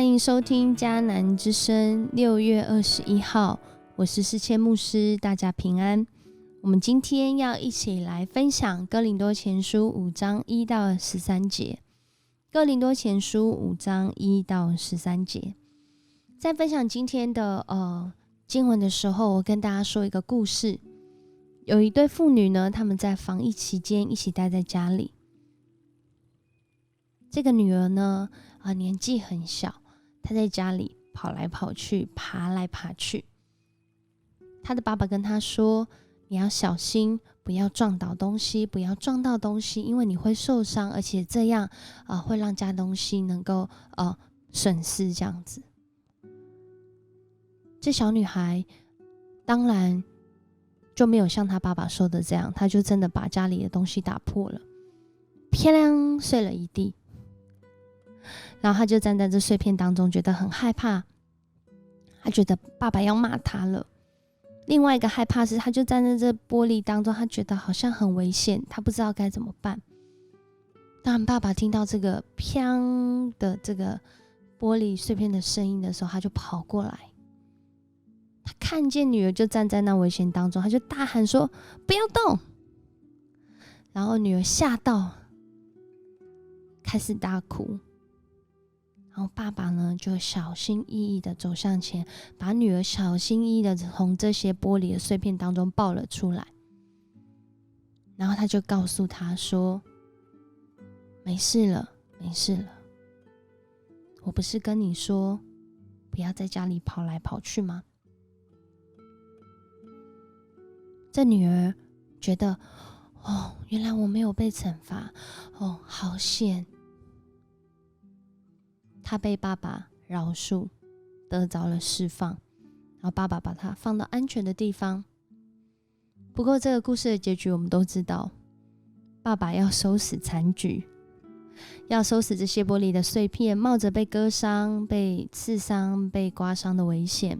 欢迎收听迦南之声6月21号，我是世谦牧师，大家平安。我们今天要一起来分享哥林多前书5章1到13节。哥林多前书5章1到13节。在分享今天的经文的时候，我跟大家说一个故事。有一对父女呢，他们在防疫期间一起待在家里。这个女儿呢，年纪很小，她在家里跑来跑去，爬来爬去。她的爸爸跟她说：“你要小心，不要撞倒东西，不要撞到东西，因为你会受伤，而且这样会让家东西能够损失。”这样子，这小女孩当然就没有像她爸爸说的这样，她就真的把家里的东西打破了，啪亮碎了一地。然后他就站在这碎片当中，觉得很害怕，他觉得爸爸要骂他了。另外一个害怕是，他就站在这玻璃当中，他觉得好像很危险，他不知道该怎么办。当然爸爸听到这个砰的这个玻璃碎片的声音的时候，他就跑过来，他看见女儿就站在那危险当中，他就大喊说：“不要动！”然后女儿吓到，开始大哭。然后爸爸呢，就小心翼翼的走向前，把女儿小心翼翼的从这些玻璃的碎片当中抱了出来。然后他就告诉她说：“没事了，没事了。我不是跟你说不要在家里跑来跑去吗？”这女儿觉得，原来我没有被惩罚，好险。他被爸爸饶恕，得着了释放，然后爸爸把他放到安全的地方。不过这个故事的结局我们都知道，爸爸要收拾残局，要收拾这些玻璃的碎片，冒着被割伤、被刺伤、被刮伤的危险，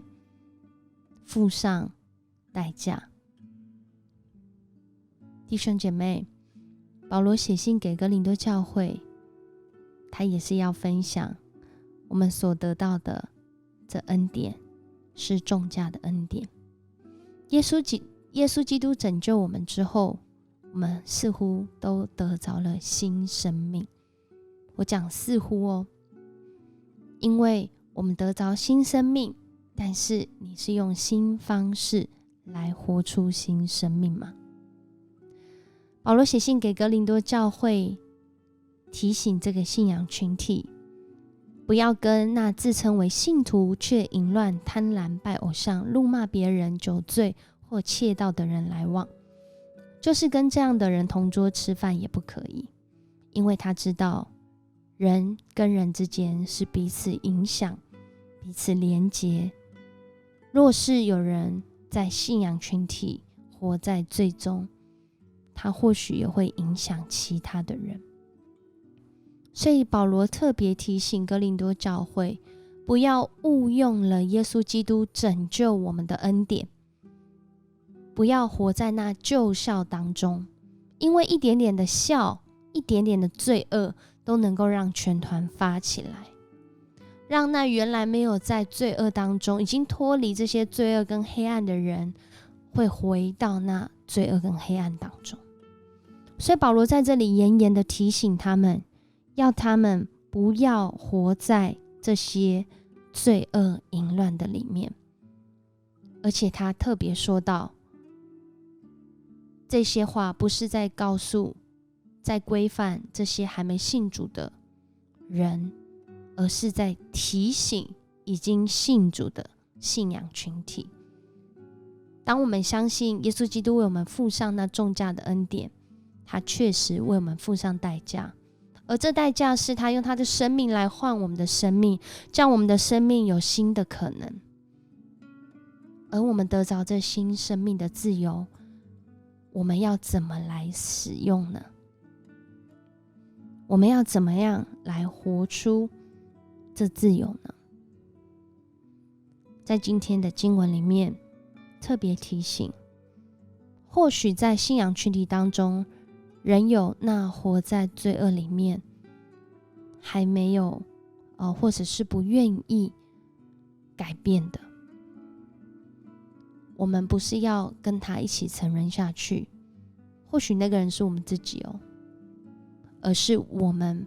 付上代价。弟兄姐妹，保罗写信给哥林多教会，他也是要分享我们所得到的这恩典是重价的恩典。耶稣基督拯救我们之后，我们似乎都得着了新生命。我讲似乎因为我们得着新生命，但是你是用新方式来活出新生命吗？保罗写信给哥林多教会，提醒这个信仰群体，不要跟那自称为信徒却淫乱、贪婪、拜偶像、辱骂别人、酒醉或窃盗的人来往。就是跟这样的人同桌吃饭也不可以，因为他知道人跟人之间是彼此影响、彼此连结。若是有人在信仰群体活在罪中，他或许也会影响其他的人。所以保罗特别提醒哥林多教会，不要误用了耶稣基督拯救我们的恩典，不要活在那旧酵当中，因为一点点的酵，一点点的罪恶都能够让全团发起来，让那原来没有在罪恶当中，已经脱离这些罪恶跟黑暗的人，会回到那罪恶跟黑暗当中。所以保罗在这里严严的提醒他们，要他们不要活在这些罪恶淫乱的里面。而且他特别说到，这些话不是在告诉、在规范这些还没信主的人，而是在提醒已经信主的信仰群体。当我们相信耶稣基督为我们付上那重价的恩典，他确实为我们付上代价，而这代价是他用他的生命来换我们的生命，让我们的生命有新的可能。而我们得着这新生命的自由，我们要怎么来使用呢？我们要怎么样来活出这自由呢？在今天的经文里面特别提醒，或许在信仰群体当中，仍有那活在罪恶里面，还没有或者是不愿意改变的。我们不是要跟他一起沉沦下去，或许那个人是我们自己而是我们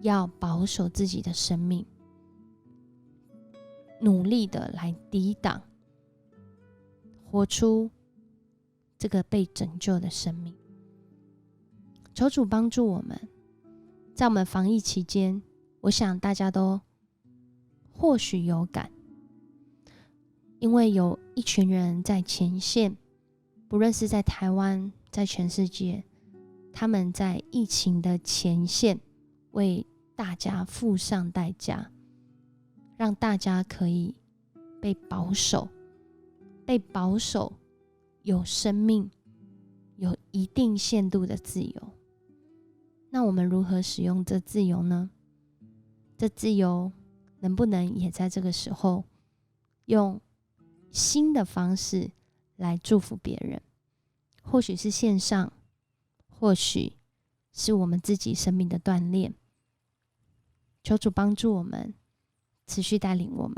要保守自己的生命，努力的来抵挡，活出这个被拯救的生命。求主帮助我们，在我们防疫期间，我想大家都或许有感，因为有一群人在前线，不论是在台湾，在全世界，他们在疫情的前线为大家付上代价，让大家可以被保守，有生命，有一定限度的自由。那我们如何使用这自由呢？这自由能不能也在这个时候用新的方式来祝福别人？或许是线上，或许是我们自己生命的锻炼。求主帮助我们，持续带领我们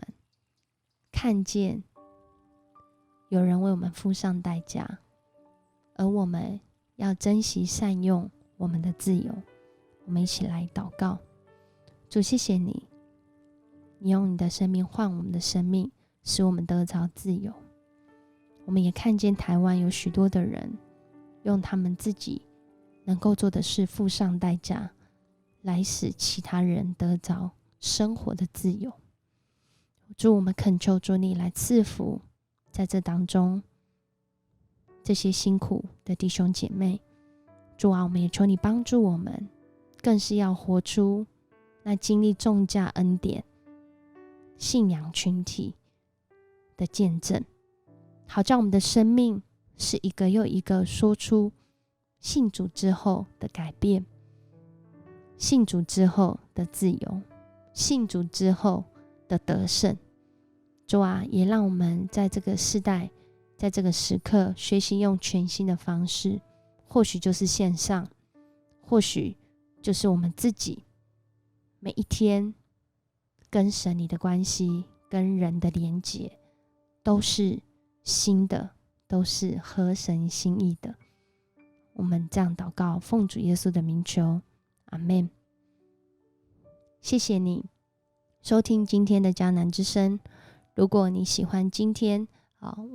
看见有人为我们付上代价，而我们要珍惜善用我们的自由。我们一起来祷告。主，谢谢你，你用你的生命换我们的生命，使我们得着自由。我们也看见台湾有许多的人用他们自己能够做的事付上代价，来使其他人得着生活的自由。主，我们恳求主你来赐福在这当中这些辛苦的弟兄姐妹。主啊，我们也求你帮助我们，更是要活出那经历重价恩典信仰群体的见证，好叫我们的生命是一个又一个说出信主之后的改变，信主之后的自由，信主之后的得胜。主啊，也让我们在这个世代，在这个时刻学习用全新的方式，或许就是线上，或许就是我们自己每一天跟神你的关系，跟人的连结，都是新的，都是合神心意的。我们这样祷告，奉主耶稣的名求，阿们。谢谢你收听今天的迦南之声。如果你喜欢今天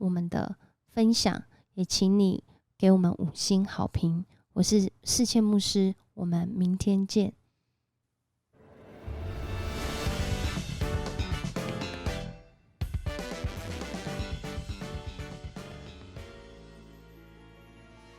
我们的分享，也请你给我们5星好评。我是世谦牧师，我们明天见。